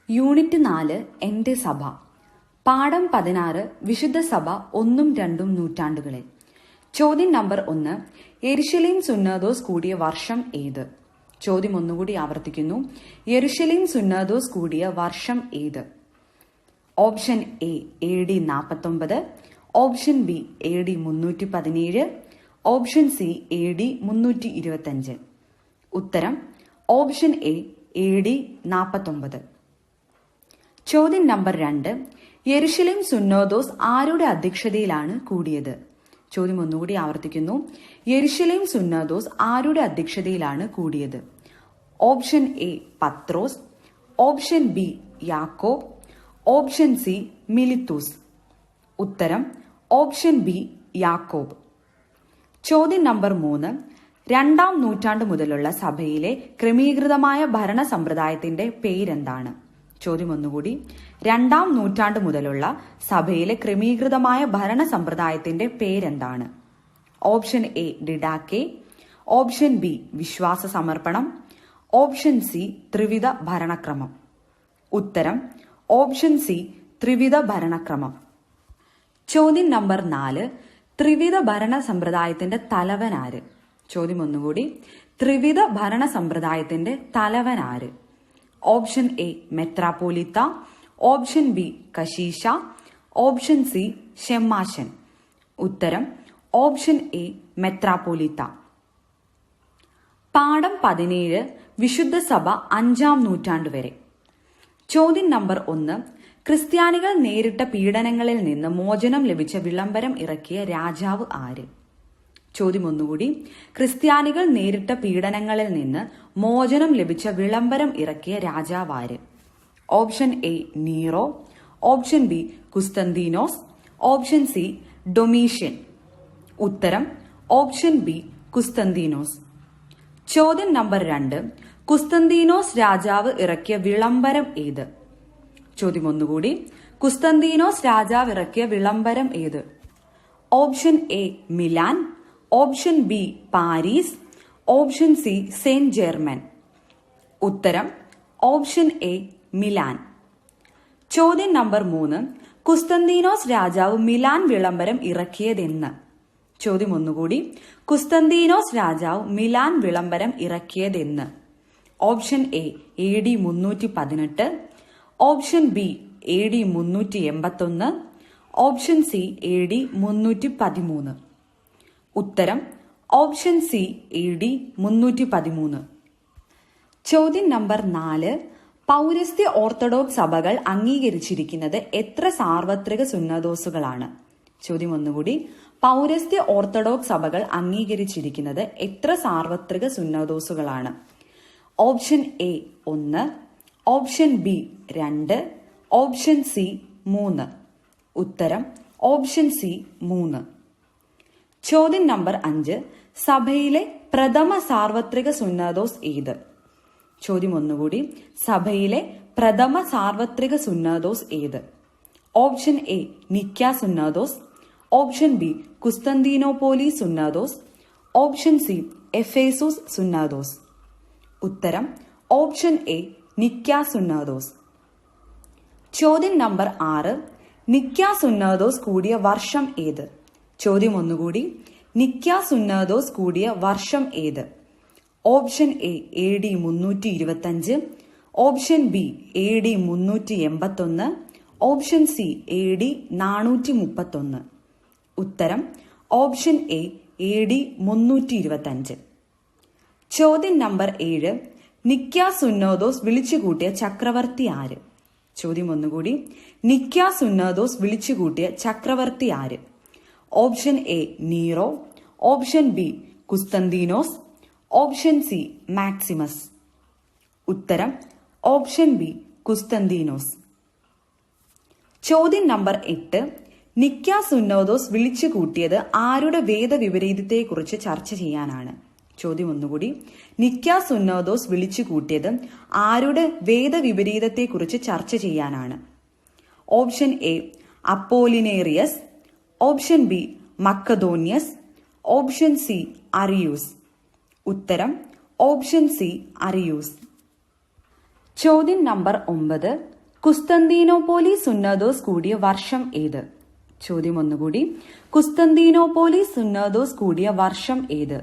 Unit 4 എന്റെ സഭ. പാഠം 16 വിശുദ്ധ സഭ 1ഉം 2ഉം നൂറ്റാണ്ടുകളിൽ. ചോദ്യം നമ്പർ 1, യെരുശലേം സുന്നഹദോസ് കൂടിയ വർഷം ഏത്? ചോദ്യം ഒന്നുകൂടി ആവർത്തിക്കുന്നു. യെരുശലേം സുന്നഹദോസ് കൂടിയ വർഷം ഏത്? Option A AD 49, option B AD 317, option C AD 325. ഉത്തരം ഓപ്ഷൻ എ AD 49. ചോദ്യം നമ്പർ 2, യെരുശലേം സുന്നഹദോസ് ആരുടെ അധ്യക്ഷതയിലാണ് കൂടിയത്? ചോദ്യം ഒന്നുകൂടി ആവർത്തിക്കുന്നു. യെരുശലേം സുന്നഹദോസ് ആരുടെ അധ്യക്ഷതയിലാണ് കൂടിയത്? Option A Pathros, option B Yakob, option C മിലിത്തൂസ്. ഉത്തരം ഓപ്ഷൻ ബി യാക്കോബ്. ചോദ്യം നമ്പർ 3, 2ാം നൂറ്റാണ്ട് മുതലുള്ള സഭയിലെ ക്രമീകൃതമായ ഭരണ സമ്പ്രദായത്തിന്റെ പേരെന്താണ്? ചോദ്യം ഒന്നുകൂടി. 2ാം നൂറ്റാണ്ട് മുതലുള്ള സഭയിലെ ക്രമീകൃതമായ ഭരണ സമ്പ്രദായത്തിന്റെ പേരെന്താണ്? ഓപ്ഷൻ എ ഡിഡാക്കെ, ഓപ്ഷൻ ബി വിശ്വാസ സമർപ്പണം, ഓപ്ഷൻ സി ത്രിവിധ ഭരണക്രമം. ഉത്തരം ഓപ്ഷൻ സി ത്രിവിധ ഭരണക്രമം. ചോദ്യം നമ്പർ 4, ത്രിവിധ ഭരണ സമ്പ്രദായത്തിന്റെ തലവൻ ആര്? ചോദ്യം ഒന്നുകൂടി. ത്രിവിധ ഭരണ സമ്പ്രദായത്തിന്റെ തലവൻ ആര്? ഓപ്ഷൻ എ മെത്രാപ്പോലിത്ത, ഓപ്ഷൻ ബി കശീശ, ഓപ്ഷൻ സി ഷെമ്മാശൻ. ഉത്തരം ഓപ്ഷൻ എ മെത്രാപ്പോലിത്ത. പാഠം 17 വിശുദ്ധ സഭ 5ാം നൂറ്റാണ്ട് വരെ. ചോദ്യം നമ്പർ 1, ക്രിസ്ത്യാനികൾ നേരിട്ട പീഡനങ്ങളിൽ നിന്ന് മോചനം ലഭിച്ച വിളംബരം ഇറക്കിയ രാജാവ് ആര്? ചോദ്യം ഒന്നുകൂടി. ക്രിസ്ത്യാനികൾ നേരിട്ട പീഡനങ്ങളിൽ നിന്ന് മോചനം ലഭിച്ച വിളംബരം ഇറക്കിയ രാജാവ് ആര്? Option A Nero, option B കുസ്തന്തീനോസ്, ഓപ്ഷൻ സി ഡൊമീഷ്യൻ. ഉത്തരം ഓപ്ഷൻ ബി കുസ്തന്തീനോസ്. ചോദ്യം നമ്പർ 2, കുസ്തന്തീനോസ് രാജാവ് ഇറക്കിയ വിളംബരം ഏത്? ചോദ്യം ഒന്നുകൂടി. കുസ്തന്തീനോസ് രാജാവ് ഇറക്കിയ വിളംബരം ഏത്? Option A Milan, option B Paris, option C saint Germain. ഉത്തരം ഓപ്ഷൻ എ മിലാൻ. ചോദ്യം നമ്പർ 3, കുസ്തന്തീനോസ് രാജാവ് മിലാൻ വിളംബരം ഇറക്കിയതെന്ന്? ചോദ്യം ഒന്നുകൂടി. കുസ്തന്തീനോസ് രാജാവ് മിലാൻ വിളംബരം ഇറക്കിയതെന്ന്? Option A AD 318, option B AD 381, option C AD 313. ഉത്തരം ഓപ്ഷൻ സി AD 313. ചോദ്യം നമ്പർ 4, പൗരസ്ത്യ ഓർത്തഡോക്സ് സഭകൾ അംഗീകരിച്ചിരിക്കുന്നത് എത്ര സാർവത്രിക സുന്നഹദോസുകളാണ്? ചോദ്യം ഒന്നുകൂടി. പൗരസ്ത്യ ഓർത്തഡോക്സ് സഭകൾ അംഗീകരിച്ചിരിക്കുന്നത് എത്ര സാർവത്രിക സുന്നഹദോസുകളാണ്? Option A 1, option B 2, option C 3. ഉത്തരം ഓപ്ഷൻ സി 3. ചോദ്യം നമ്പർ 5, സഭയിലെ പ്രഥമ സാർവത്രിക സുന്നഹദോസ് ഏത്? ചോദ്യം ഒന്നുകൂടി. സഭയിലെ പ്രഥമ സാർവത്രിക സുന്നഹദോസ് ഏത്? ഓപ്ഷൻ എ നിക്യ സുന്നഹദോസ്, ഓപ്ഷൻ ബി കുസ്തന്തീനോപോലി സുന്നഹദോസ്, ഓപ്ഷൻ സി എഫേസൂസ് സുന്നഹദോസ്. ഉത്തരം ഓപ്ഷൻ എ നിക്യ സുന്നഹദോസ്. ചോദ്യം നമ്പർ 6, നിക്യ സുന്നഹദോസ് കൂടിയ വർഷം ഏത്? ചോദ്യം ഒന്നുകൂടി. നിക്യ സുന്നഹദോസ് കൂടിയ വർഷം ഏത്? Option A AD 325, option B AD 381, option C AD 431. ഉത്തരം ഓപ്ഷൻ എ AD 325. ചോദ്യം നമ്പർ 7, നിക്യ സുന്നഹദോസ് വിളിച്ചുകൂട്ടിയ ചക്രവർത്തി ആര്? ചോദ്യം ഒന്നുകൂടി. നിക്യ സുന്നഹദോസ് വിളിച്ചുകൂട്ടിയ ചക്രവർത്തി ആര്? Option A Nero, option B കുസ്തന്തീനോസ്, ഓപ്ഷൻ സി മാക്സിമസ്. ഉത്തരം ഓപ്ഷൻ ബി കുസ്തന്തീനോസ്. ചോദ്യം നമ്പർ 8, നിക്യ സുന്നഹദോസ് വിളിച്ചു കൂട്ടിയത് ആരുടെ വേദവിപരീതത്തെക്കുറിച്ച് ചർച്ച ചെയ്യാനാണ്? ചോദ്യം ഒന്നുകൂടി. നിക്യ സുന്നഹദോസ് വിളിച്ചു കൂട്ടിയത് ആരുടെ വേദവിപരീതത്തെക്കുറിച്ച് ചർച്ച ചെയ്യാനാണ്? Option A Apollinarius, option B മക്കദോന്യസ്, ഓപ്ഷൻ സി അരിയൂസ്. ഉത്തരം ഓപ്ഷൻ സി അരിയൂസ്. ചോദ്യം നമ്പർ 9, കുസ്തന്തീനോപോലിസ് സുന്നതോസ് കൂടിയ വർഷം ഏത്? ചോദ്യം ഒന്നുകൂടി. കുസ്തന്തീനോപോലിസ് സുന്നതോസ് കൂടിയ വർഷം ഏത്?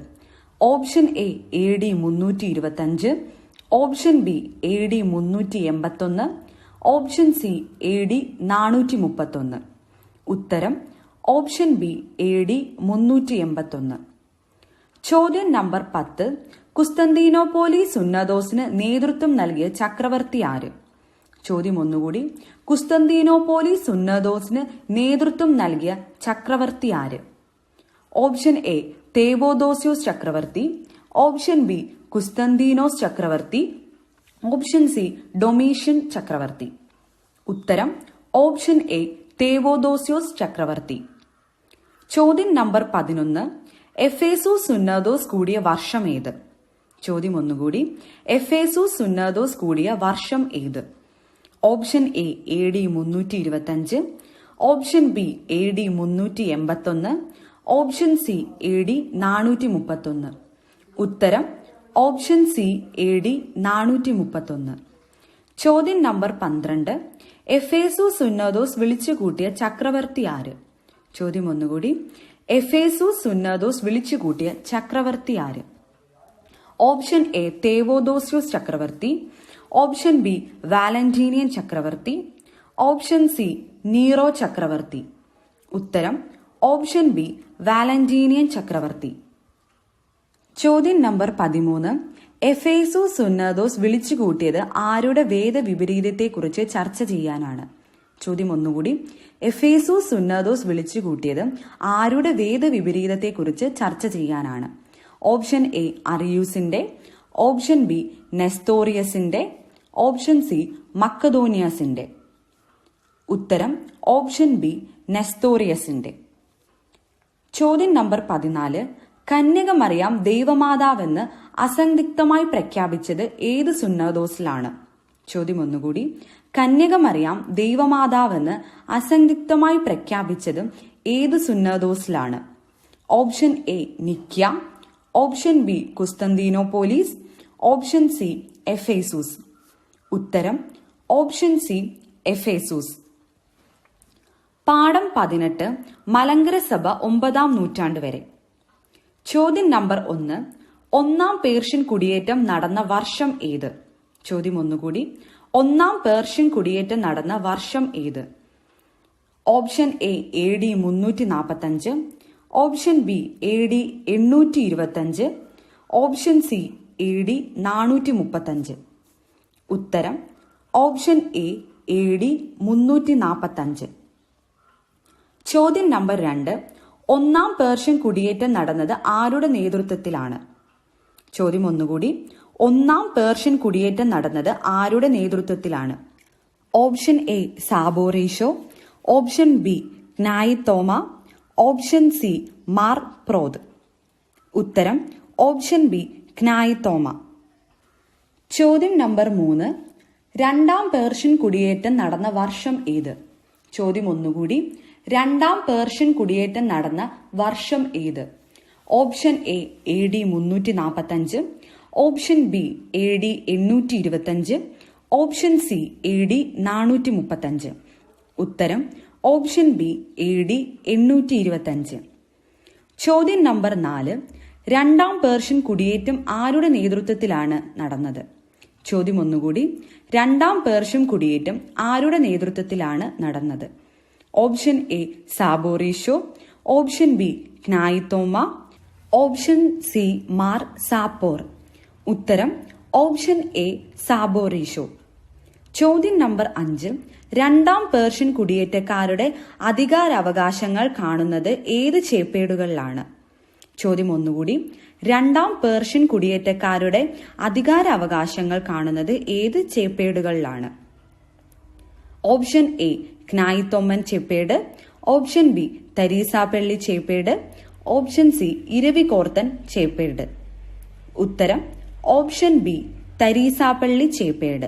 Option A AD 325, option B AD 381, option C AD 431. ഉത്തരം ഓപ്ഷൻ ബി AD 381. ചോദ്യം നമ്പർ 10. കുസ്തന്തീനോപോലിസ് സുന്നതോസിന് നേതൃത്വം നൽകിയ ചക്രവർത്തി ആര്? ചോദ്യം ഒന്നുകൂടി. കുസ്തന്തീനോപോലിസ് സുന്നതോസിന് നേതൃത്വം നൽകിയ ചക്രവർത്തി ആര്? ഓപ്ഷൻ എ തേവോദോസ്യോസ് ചക്രവർത്തി, ഓപ്ഷൻ ബി കുസ്തന്തീനോസ് ചക്രവർത്തി, ഓപ്ഷൻ സി ഡൊമീഷ്യൻ ചക്രവർത്തി. ഉത്തരം ഓപ്ഷൻ എ തേവോദോസ്യോസ് ചക്രവർത്തി. ചോദ്യം നമ്പർ 11. എഫേസൂസ് സുന്നതോസ് കൂടിയ വർഷം ഏത്? ചോദ്യം ഒന്നുകൂടി. എഫേസൂസ് സുന്നതോസ് കൂടിയ വർഷം ഏത്? Option A AD 325, option B AD 381, option C AD 431. ഉത്തരം ഓപ്ഷൻ സി AD 431. ചോദ്യം നമ്പർ 12. എഫേസൂസ് സുന്നതോസ് വിളിച്ചുകൂട്ടിയ ചക്രവർത്തി ആര്? ചോദ്യം ഒന്നുകൂടി. എഫേസൂസ് സുന്നതോസ് വിളിച്ചുകൂട്ടിയ ചക്രവർത്തി ആര്? ഓപ്ഷൻ എ തേവോദോസ്യോസ് ചക്രവർത്തി, ഓപ്ഷൻ ബി വാലന്റീനിയൻ ചക്രവർത്തി, ഓപ്ഷൻ സി നീറോ ചക്രവർത്തി. ഉത്തരം ഓപ്ഷൻ ബി വാലന്റീനിയൻ ചക്രവർത്തി. ചോദ്യം നമ്പർ 13. എഫേസൂസ് സുന്നതോസ് വിളിച്ചുകൂട്ടിയത് ആരുടെ വേദവിപരീതത്തെക്കുറിച്ച് ചർച്ച ചെയ്യാനാണ്? ചോദ്യം ഒന്നുകൂടി. എഫേസൂസ് സുന്നതോസ് വിളിച്ചുകൂട്ടിയത് ആരുടെ വേദവിപരീതത്തെക്കുറിച്ച് ചർച്ച ചെയ്യാനാണ്? ഓപ്ഷൻ എ അറിയൂസിന്റെ, ഓപ്ഷൻ ബി നെസ്തോറിയസിന്റെ, ഓപ്ഷൻ സി മക്കദോനിയസിന്റെ. ഉത്തരം ഓപ്ഷൻ ബി നെസ്തോറിയസിന്റെ. ചോദ്യം നമ്പർ 14. കന്യക മറിയാം ദൈവമാതാവെന്ന് അസന്ദിഗ്ധമായി പ്രഖ്യാപിച്ചത് ഏത് സുന്നതോസിലാണ്? ചോദ്യം ഒന്നുകൂടി. കന്യക മറിയാം ദൈവമാതാവെന്ന് അസന്ദിഗ്ധമായി പ്രഖ്യാപിച്ചത് ഏത് സുന്നതോസിലാണ്? ഓപ്ഷൻ എ നിക്യ, ഓപ്ഷൻ ബി കുസ്തന്തീനോപോലിസ്, ഓപ്ഷൻ സി എഫേസൂസ്. ഉത്തരം ഓപ്ഷൻ സി എഫേസൂസ്. പാഠം 18. മലങ്കര സഭ 9-ാം നൂറ്റാണ്ട് വരെ. ചോദ്യം നമ്പർ 1. ഒന്നാം പേർഷ്യൻ കുടിയേറ്റം നടന്ന വർഷം ഏത്? ചോദ്യം ഒന്നുകൂടി. ഒന്നാം പേർഷ്യൻ കുടിയേറ്റം നടന്ന വർഷം ഏത്? Option A AD 345, option B AD 825, option C AD 435. ഉത്തരം ഓപ്ഷൻ എ AD 345. ചോദ്യം നമ്പർ 2. ഒന്നാം പേർഷ്യൻ കുടിയേറ്റം നടന്നത് ആരുടെ നേതൃത്വത്തിലാണ്? ചോദ്യം ഒന്നുകൂടി. ഒന്നാം പേർഷ്യൻ കുടിയേറ്റം നടന്നത് ആരുടെ നേതൃത്വത്തിലാണ്? ഓപ്ഷൻ എ സാബോറീഷോ, ഓപ്ഷൻ ബി ജ്ഞായിത്തോമ, ഓപ്ഷൻ സി മാർ പ്രോദ്. ഉത്തരം ഓപ്ഷൻ ബി ജ്ഞായിത്തോമ. ചോദ്യം നമ്പർ 3. രണ്ടാം പേർഷ്യൻ കുടിയേറ്റം നടന്ന വർഷം ഏത്? ചോദ്യം ഒന്നുകൂടി. രണ്ടാം പേർഷ്യൻ കുടിയേറ്റം നടന്ന വർഷം ഏത്? Option A AD 345, option B AD 825, option C AD 435. ഉത്തരം ഓപ്ഷൻ ബി AD 825. ചോദ്യം നമ്പർ 4. രണ്ടാം പേർഷ്യൻ കുടിയേറ്റം ആരുടെ നേതൃത്വത്തിലാണ് നടന്നത്? ചോദ്യം ഒന്നുകൂടി. രണ്ടാം പേർഷ്യൻ കുടിയേറ്റം ആരുടെ നേതൃത്വത്തിലാണ് നടന്നത്? ഓപ്ഷൻ എ സാബോറീഷോ, ഓപ്ഷൻ ബി ജ്ഞായിത്തോമ, ഓപ്ഷൻ സി മാർ സാപ്പോർ. ഉത്തരം ഓപ്ഷൻ എ സാബോറീഷോ. ചോദ്യം നമ്പർ 5. രണ്ടാം പേർഷ്യൻ കുടിയേറ്റക്കാരുടെ അധികാരാവകാശങ്ങൾ കാണുന്നത് ഏത് ചേപ്പേടുകളിലാണ്? ചോദ്യം ഒന്നുകൂടി. രണ്ടാം പേർഷ്യൻ കുടിയേറ്റക്കാരുടെ അധികാരാവകാശങ്ങൾ കാണുന്നത് ഏത് ചേപ്പേടുകളിലാണ്? ഓപ്ഷൻ എ ജ്ഞായിത്തോമൻ ചേപ്പേട്, ഓപ്ഷൻ ബി തരീസാപ്പള്ളി ചേപ്പേട്, ഓപ്ഷൻ സി ഇരവികോർത്തൻ ചേപ്പേട്. ഉത്തരം ഓപ്ഷൻ ബി തരീസാപ്പള്ളി ചേപ്പേട്.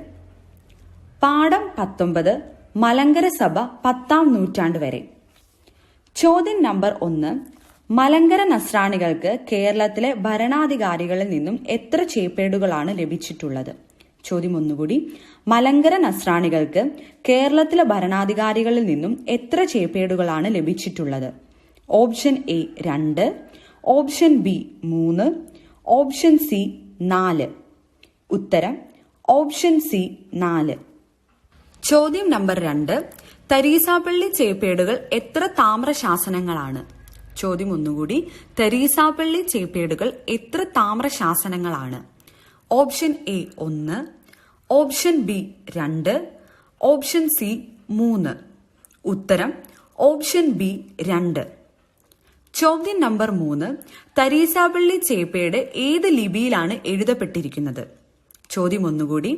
പാഠം 19. മലങ്കര സഭ 10-ാം നൂറ്റാണ്ട് വരെ. ചോദ്യം നമ്പർ 1. മലങ്കര നസ്രാണികൾക്ക് കേരളത്തിലെ ഭരണാധികാരികളിൽ നിന്നും എത്ര ചേപ്പേടുകളാണ് ലഭിച്ചിട്ടുള്ളത്? ചോദ്യം ഒന്നുകൂടി. മലങ്കര നസ്രാണികൾക്ക് കേരളത്തിലെ ഭരണാധികാരികളിൽ നിന്നും എത്ര ചേപ്പേടുകളാണ് ലഭിച്ചിട്ടുള്ളത്? Option A 2, option B 3, option C 4. ഉത്തരം ഓപ്ഷൻ സി 4. ചോദ്യം നമ്പർ 2. തരീസാപ്പള്ളി ചേപ്പേടുകൾ എത്ര താമ്രശാസനങ്ങളാണ്? ചോദ്യം ഒന്നുകൂടി. തരീസാപ്പള്ളി ചേപ്പേടുകൾ എത്ര താമ്രശാസനങ്ങളാണ്? Option A 1, option B 2, option C 3. ഉത്തരം ഓപ്ഷൻ ബി 2. ചോദ്യം നമ്പർ 3. തരീസാപ്പള്ളി ചേപ്പേട് ഏത് ലിപിയിലാണ് എഴുതപ്പെട്ടിരിക്കുന്നത്? ചോദ്യം ഒന്നുകൂടി.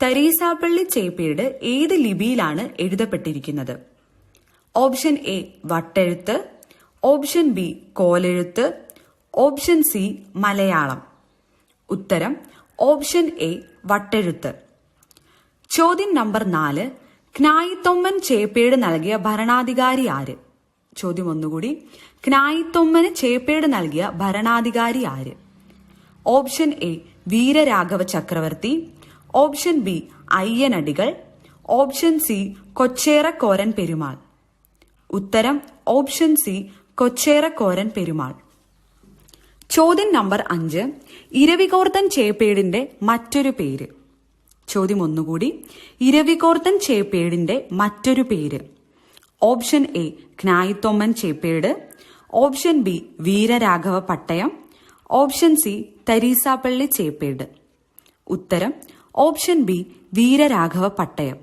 തരീസാപ്പള്ളി ചേപ്പേട് ഏത് ലിപിയിലാണ് എഴുതപ്പെട്ടിരിക്കുന്നത്? Option A Vatteluttu, option B Kolezhuthu, option C Malayalam. ഉത്തരം ഓപ്ഷൻ എ വട്ടെഴുത്ത്. ചോദ്യം നമ്പർ 4. ക്നായിത്തൊമ്മൻ ചേപ്പേട് നൽകിയ ഭരണാധികാരി ആര്? ചോദ്യം ഒന്നുകൂടി. ക്നായിത്തൊമ്മന് ചേപ്പേട് നൽകിയ ഭരണാധികാരി ആര്? Option A Veeraraghava Chakravarthi, option B Ayyanadikal, option C Kocheerakkoran Perumal. ഉത്തരം ഓപ്ഷൻ സി കൊച്ചേറക്കോരൻ പെരുമാൾ. ചോദ്യം നമ്പർ 5. ഇരവികോർത്തൻ ചേപ്പേടിന്റെ മറ്റൊരു പേര്? ചോദ്യം ഒന്നുകൂടി. ഇരവികോർത്തൻ ചേപ്പേടിന്റെ മറ്റൊരു പേര്? ഓപ്ഷൻ എ ക്നായിത്തൊമ്മൻ ചേപ്പേട്, ഓപ്ഷൻ ബി വീരരാഘവ പട്ടയം, ഓപ്ഷൻ സി തരീസാപ്പള്ളി ചേപ്പേട്. ഉത്തരം ഓപ്ഷൻ ബി വീരരാഘവ പട്ടയം.